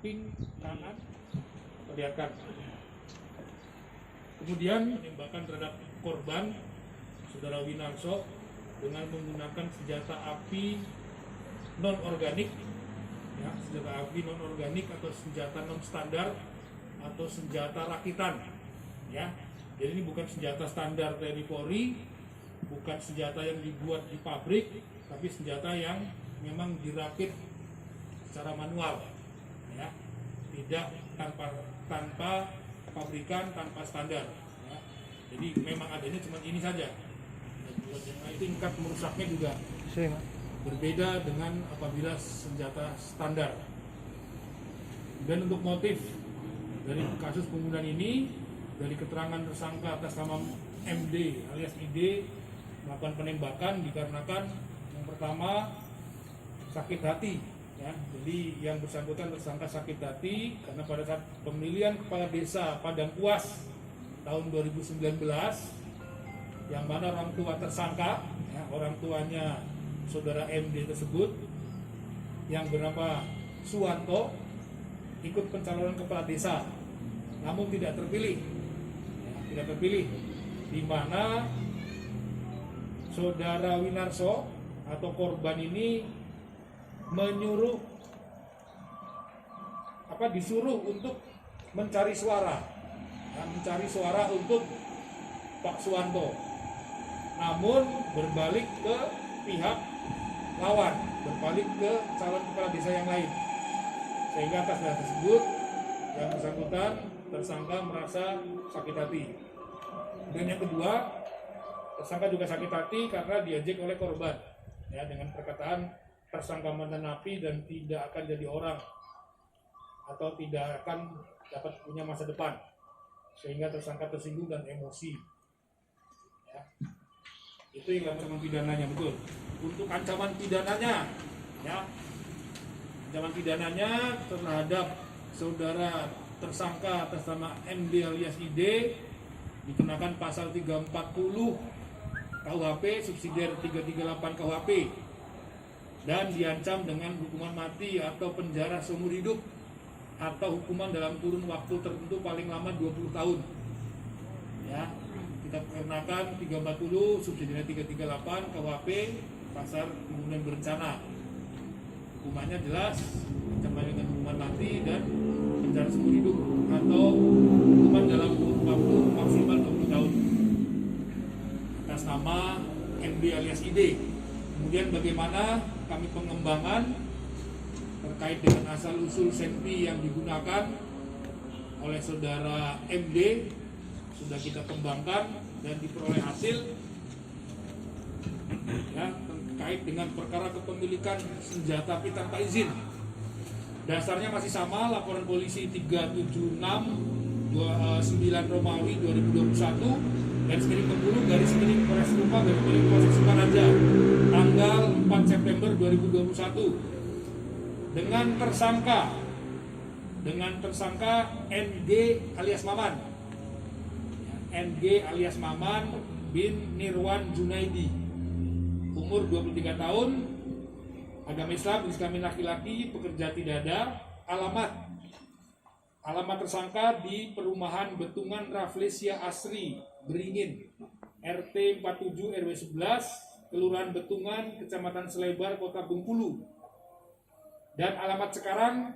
samping kanan perlihatkan. Kemudian penembakan terhadap korban Saudara Winarso dengan menggunakan senjata api non organik, ya, senjata api non organik atau senjata non standar atau senjata rakitan, ya. Jadi ini bukan senjata standar TNI Polri, bukan senjata yang dibuat di pabrik, tapi senjata yang memang dirakit secara manual, ya, tidak tanpa pabrikan, tanpa standar, ya. Jadi memang adanya cuma ini saja. Nah, tingkat merusaknya juga berbeda dengan apabila senjata standar. Dan untuk motif dari kasus pembunuhan ini, dari keterangan tersangka atas nama MD alias ID melakukan penembakan dikarenakan yang pertama sakit hati, ya. Jadi yang bersangkutan tersangka sakit hati karena pada saat pemilihan kepala desa Padangkuas tahun 2019, yang mana orang tua tersangka, ya, orang tuanya saudara MD tersebut yang bernama Suwanto ikut pencalonan kepala desa, namun tidak terpilih, ya, tidak terpilih, di mana saudara Winarso atau korban ini disuruh untuk mencari suara, ya, mencari suara untuk Pak Suwanto, namun berbalik ke pihak lawan, berbalik ke calon kepala desa yang lain, sehingga atas dasar tersebut yang bersangkutan tersangka merasa sakit hati. Dan yang kedua, tersangka juga sakit hati karena diejek oleh korban, ya, dengan perkataan tersangka mantan napi dan tidak akan jadi orang atau tidak akan dapat punya masa depan, sehingga tersangka tersinggung dan emosi, ya. Itu yang ancaman pidananya, betul. Untuk ancaman pidananya, ya, ancaman pidananya terhadap saudara tersangka atas nama MD alias ID dikenakan pasal 340 KUHP subsidiar 338 KUHP dan diancam dengan hukuman mati atau penjara seumur hidup atau hukuman dalam kurun waktu tertentu paling lama 20 tahun. Ya, kita kenakan 340 subsidiar 338 KUHP pasal pembunuhan berencana. Hukumannya jelas, ancaman dengan hukuman mati dan penjara seumur hidup atau hukuman dalam kurun waktu maksimal 20 tahun atas nama MD alias ID. Kemudian bagaimana kami pengembangan terkait dengan asal-usul senpi yang digunakan oleh saudara MD sudah kita kembangkan dan diperoleh hasil, ya, terkait dengan perkara kepemilikan senjata api tanpa izin. Dasarnya masih sama, laporan polisi 376-9 Romawi 2021 dan Miring Bengkulu garis miring Polres Rupa garis miring Polsek Sukaraja tanggal 4 September 2021 dengan tersangka NG alias Maman, NG alias Maman bin Nirwan Junaidi, umur 23 tahun, agama Islam, jenis kelamin laki-laki, pekerja tidak ada, alamat tersangka di perumahan Betungan Raflesia Asri, Beringin, RT 47 RW 11, Kelurahan Betungan, Kecamatan Selebar, Kota Bengkulu. Dan alamat sekarang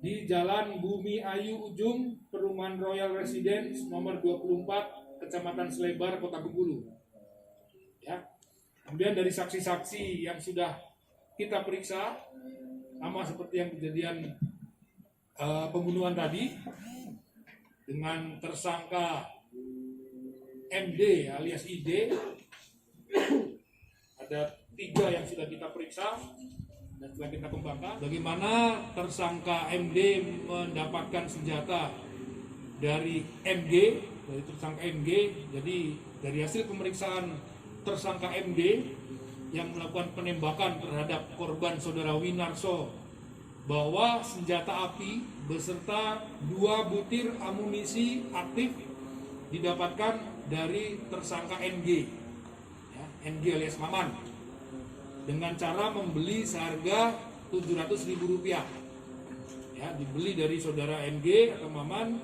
di Jalan Bumi Ayu Ujung, Perumahan Royal Residence nomor 24, Kecamatan Selebar, Kota Bengkulu. Ya. Kemudian dari saksi-saksi yang sudah kita periksa, sama seperti yang kejadian pembunuhan tadi, dengan tersangka MD alias ID, ada 3 yang sudah kita periksa dan sudah kita kembangkan. Bagaimana tersangka MD mendapatkan senjata dari MG, dari tersangka MG. Jadi dari hasil pemeriksaan tersangka MD yang melakukan penembakan terhadap korban saudara Winarso, bahwa senjata api beserta 2 butir amunisi aktif didapatkan dari tersangka NG, ya, NG alias Maman, dengan cara membeli seharga Rp700.000. ya, dibeli dari saudara MG atau Maman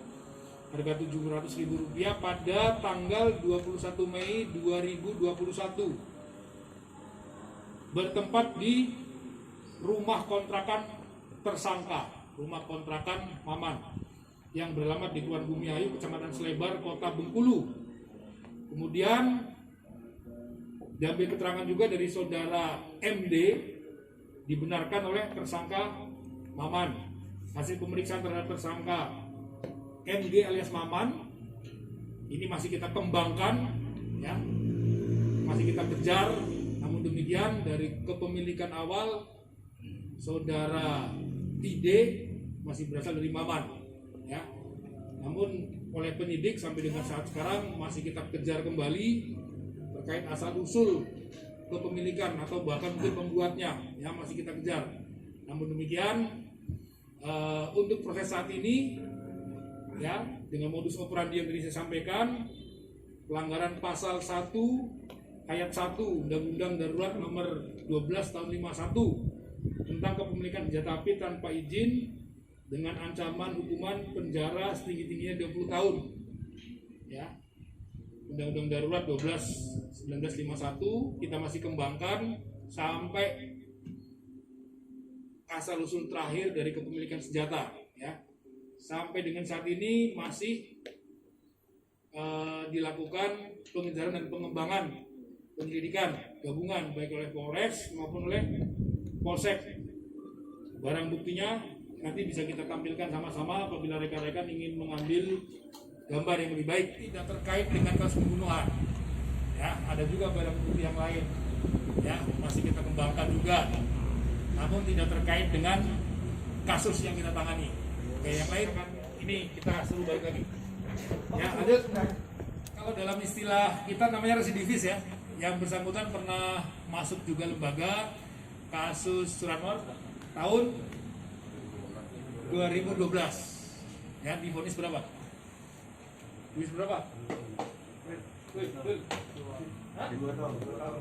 harga Rp700.000 pada tanggal 21 Mei 2021 bertempat di rumah kontrakan tersangka, rumah kontrakan Maman yang beralamat di Kelurahan Bumiayu, Kecamatan Slebar, Kota Bengkulu. Kemudian diambil keterangan juga dari saudara MD, dibenarkan oleh tersangka Maman. Hasil pemeriksaan terhadap tersangka MG alias Maman ini masih kita kembangkan, ya, masih kita kejar. Namun demikian dari kepemilikan awal saudara Tide masih berasal dari Maman, ya. Namun oleh penyidik sampai dengan saat sekarang masih kita kejar kembali terkait asal usul kepemilikan atau bahkan mungkin pembuatnya, ya, masih kita kejar. Namun demikian untuk proses saat ini, ya, dengan modus operandi yang tadi saya sampaikan, pelanggaran pasal 1 ayat 1 Undang-Undang Darurat nomor 12 tahun 51 tentang kepemilikan senjata api tanpa izin dengan ancaman hukuman penjara setinggi-tingginya 20 tahun. Ya. Undang-Undang Darurat 12/1951 kita masih kembangkan sampai asal usul terakhir dari kepemilikan senjata, ya. Sampai dengan saat ini masih dilakukan pengejaran dan pengembangan penyelidikan gabungan baik oleh Polres maupun oleh Polsek. Barang buktinya nanti bisa kita tampilkan sama-sama apabila rekan-rekan ingin mengambil gambar yang lebih baik. Tidak terkait dengan kasus pembunuhan, ya, ada juga barang bukti yang lain, ya, masih kita kembangkan juga, namun tidak terkait dengan kasus yang kita tangani. Oke, yang lain kan ini kita suruh balik lagi. Ya, lanjut. Kalau dalam istilah kita namanya residivis, ya, yang bersangkutan pernah masuk juga lembaga kasus curanmor tahun 2012. Ya, divonis berapa? Divonis berapa?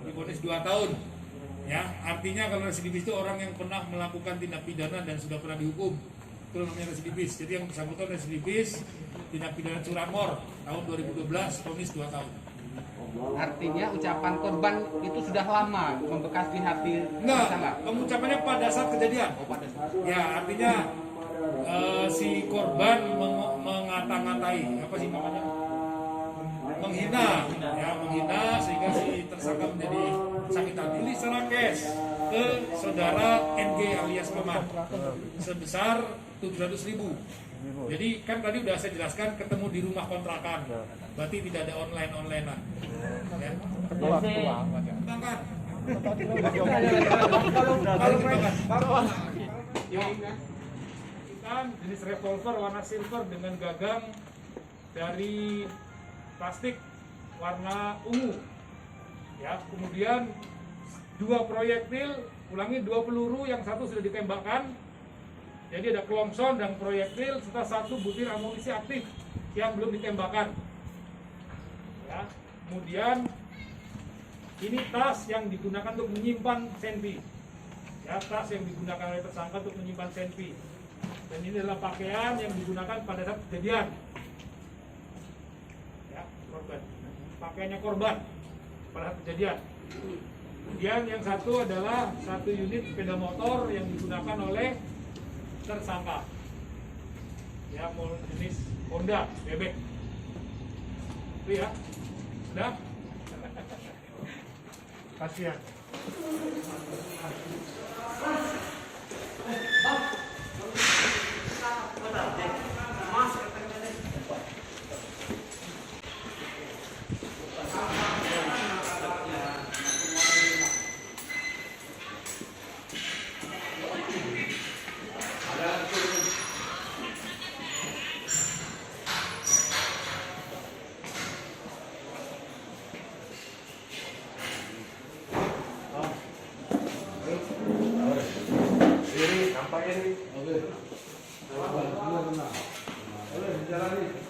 Divonis 2 tahun. Ya, artinya kalau residivis itu orang yang pernah melakukan tindak pidana dan sudah pernah dihukum. Itu namanya residivis. Jadi yang bersangkutan residivis tindak pidana curanmor tahun 2012, vonis 2 tahun. Artinya ucapan korban itu sudah lama membekas di hati. Enggak, pengucapannya pada saat kejadian. Ya, artinya si korban mengata-ngatai, apa sih namanya? Menghina, ya, menghina sehingga si tersangka menjadi sakit hati. Ini secara cash ke saudara NG alias Maman sebesar 700.000. Jadi kan tadi udah saya jelaskan ketemu di rumah kontrakan, berarti tidak ada online-onlinean. Ya. Kembangkan. Ikan jenis revolver warna silver dengan gagang dari plastik warna ungu. Ya, kemudian 2 proyektil, ulangi 2 peluru, yang satu sudah ditembakkan. Jadi ada klongson dan proyektil serta 1 butir amunisi aktif yang belum ditembakkan. Ya, kemudian ini tas yang digunakan untuk menyimpan senpi. Ya, tas yang digunakan oleh tersangka untuk menyimpan senpi. Dan ini adalah pakaian yang digunakan pada saat kejadian. Ya, korban. Pakaiannya korban pada saat kejadian. Kemudian yang satu adalah 1 unit sepeda motor yang digunakan oleh tersangka, ya, jenis Honda bebek. Itu ya, sudah. Kasihan. Nampaknya nih. Oke. Boleh, jalan nih.